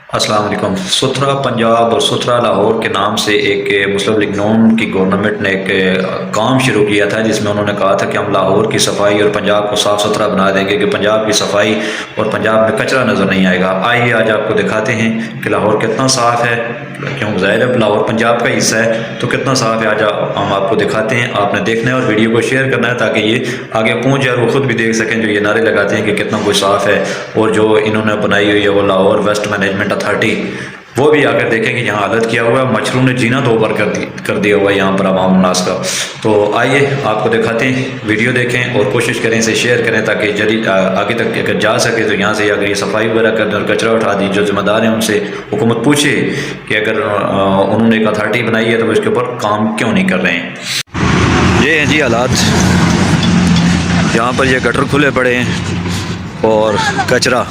अस्सलाम वालेकुम। सुथरा पंजाब और सुथरा लाहौर के नाम से एक मुस्लिम लीग नून की गवर्नमेंट ने एक काम शुरू किया था, जिसमें उन्होंने कहा था कि हम लाहौर की सफाई और पंजाब को साफ़ सुथरा बना देंगे कि पंजाब की सफाई और पंजाब में कचरा नज़र नहीं आएगा। आइए आज आपको दिखाते हैं कि लाहौर कितना साफ़ है, क्योंकि ज़ाहिर है लाहौर पंजाब का हिस्सा है तो कितना साफ़ है। आज हम आपको दिखाते हैं, आपने देखना है और वीडियो को शेयर करना है ताकि ये आगे पहुँच जाए और वो ख़ुद भी देख सकें जो ये नारे लगाते हैं कि कितना कुछ साफ़ है। और जो इन्होंने बनाई हुई है वो लाहौर वेस्ट मैनेजमेंट अथॉरिटी, वो भी आकर देखें कि यहाँ हालत क्या हुआ है। मच्छरों ने जीना तो ऊपर कर दिया हुआ है यहाँ पर आवाम उन्नास का। तो आइए आपको दिखाते हैं, वीडियो देखें और कोशिश करें इसे शेयर करें ताकि जल्दी आगे तक अगर जा सके तो यहाँ से अगर ये सफाई वगैरह कर दें और कचरा उठा दी, जो जिम्मेदार हैं उनसे हुकूमत पूछे कि अगर उन्होंने एक अथॉरिटी बनाई है तो वो इसके ऊपर काम क्यों नहीं कर रहे हैं। ये हैं जी हालात, यहाँ पर ये गटर खुले पड़े हैं और कचरा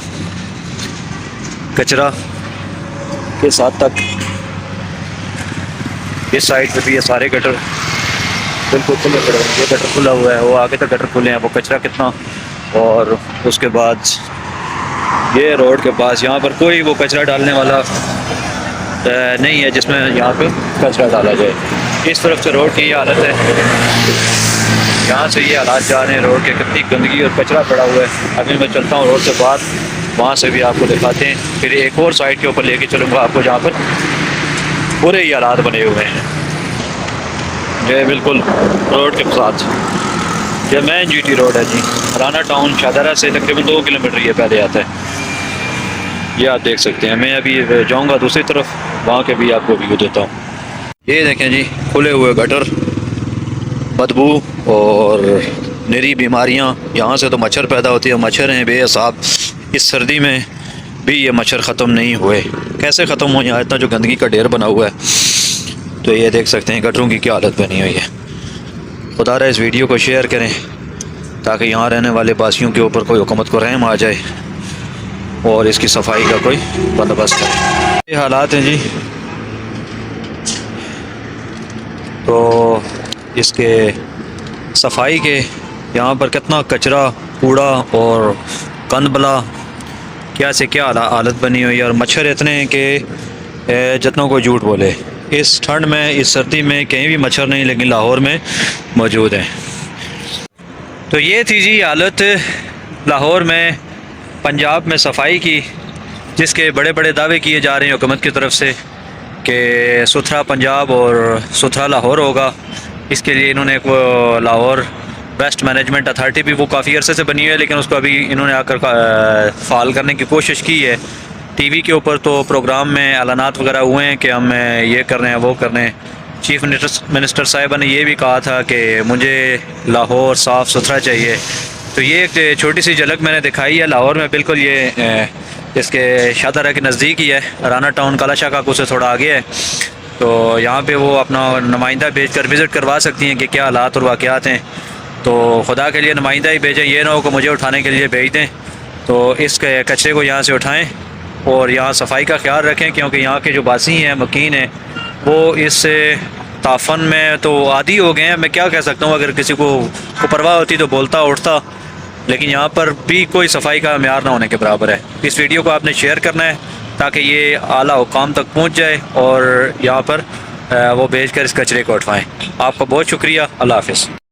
के साथ तक इस साइड पे भी ये सारे गटर बिल्कुल खुले पड़े हैं। ये गटर खुला हुआ है, वो आगे तक गटर खुले हैं, वो कचरा कितना। और उसके बाद ये रोड के पास यहाँ पर कोई वो कचरा डालने वाला नहीं है जिसमें यहाँ पे कचरा डाला जाए। इस तरफ से रोड की ये हालत है, यहाँ से ये हालात जा रहे हैं रोड के, कितनी गंदगी और कचरा पड़ा हुआ है। अभी मैं चलता हूँ रोड से बाहर, वहाँ से भी आपको दिखाते हैं। फिर एक और साइड के ऊपर लेके चलूँगा आपको जहाँ पर पूरे ही हालात बने हुए हैं। ये बिल्कुल रोड के साथ ये मेन GT रोड है जी, राना टाउन शाहदरा से तकरीबन 2 किलोमीटर ये पहले आता है। ये आप देख सकते हैं। मैं अभी जाऊँगा दूसरी तरफ, वहाँ के भी आपको व्यू देता हूँ। ये देखें जी, खुले हुए गटर, बदबू और निरी बीमारियाँ, यहाँ से तो मच्छर पैदा होती है। मच्छर हैं बेहिसाब, इस सर्दी में भी ये मच्छर ख़त्म नहीं हुए। कैसे ख़त्म हो, यहाँ इतना जो गंदगी का ढेर बना हुआ है। तो ये देख सकते हैं गटरों की क्या हालत बनी हुई है। खुदा रहा इस वीडियो को शेयर करें ताकि यहाँ रहने वाले बासियों के ऊपर कोई हुकूमत को रहम आ जाए और इसकी सफाई का कोई बंदोबस्त करे। ये हालात हैं जी। तो इसके सफाई के यहाँ पर कितना कचरा, कूड़ा और कंदबला, क्या से क्या हालत बनी हुई है। और मच्छर इतने हैं कि जितनों को झूठ बोले। इस ठंड में, इस सर्दी में कहीं भी मच्छर नहीं, लेकिन लाहौर में मौजूद हैं। तो ये थी जी हालत लाहौर में, पंजाब में सफाई की, जिसके बड़े बड़े दावे किए जा रहे हैं हुकूमत की तरफ से कि सुथरा पंजाब और सुथरा लाहौर होगा। इसके लिए इन्होंने एक वो लाहौर वेस्ट मैनेजमेंट अथॉरिटी भी वो काफ़ी अरसे से बनी हुई है, लेकिन उसको अभी इन्होंने आकर फ़ाल करने की कोशिश की है। टीवी के ऊपर तो प्रोग्राम में ऐलानात वगैरह हुए हैं कि हम ये कर रहे हैं, वो कर रहे हैं। चीफ मिनिस्टर साहिबा ने ये भी कहा था कि मुझे लाहौर साफ़ सुथरा चाहिए। तो ये एक छोटी सी झलक मैंने दिखाई है। लाहौर में बिल्कुल ये इसके शाहदरा के नज़दीक ही है, राना टाउन काला शाह काकू से थोड़ा आगे है। तो यहाँ पे वो अपना नुमाइंदा भेज कर विज़िट करवा सकती हैं कि क्या हालात और वाक़यात हैं। तो खुदा के लिए नुमाइंदा ही भेजें, ये ना हो कि मुझे उठाने के लिए भेज दें। तो इस कचरे को यहाँ से उठाएं और यहाँ सफाई का ख्याल रखें, क्योंकि यहाँ के जो बासी हैं, मकीन हैं, वो इस ताफन में तो आदी हो गए हैं। मैं क्या कह सकता हूँ, अगर किसी को परवाह होती तो बोलता उठता, लेकिन यहाँ पर भी कोई सफाई का म्यार ना होने के बराबर है। इस वीडियो को आपने शेयर करना है ताकि ये आला हुकाम तक पहुँच जाए और यहाँ पर वो भेज कर इस कचरे को उठवाएँ। आपका बहुत शुक्रिया। अल्लाह हाफ़िज़।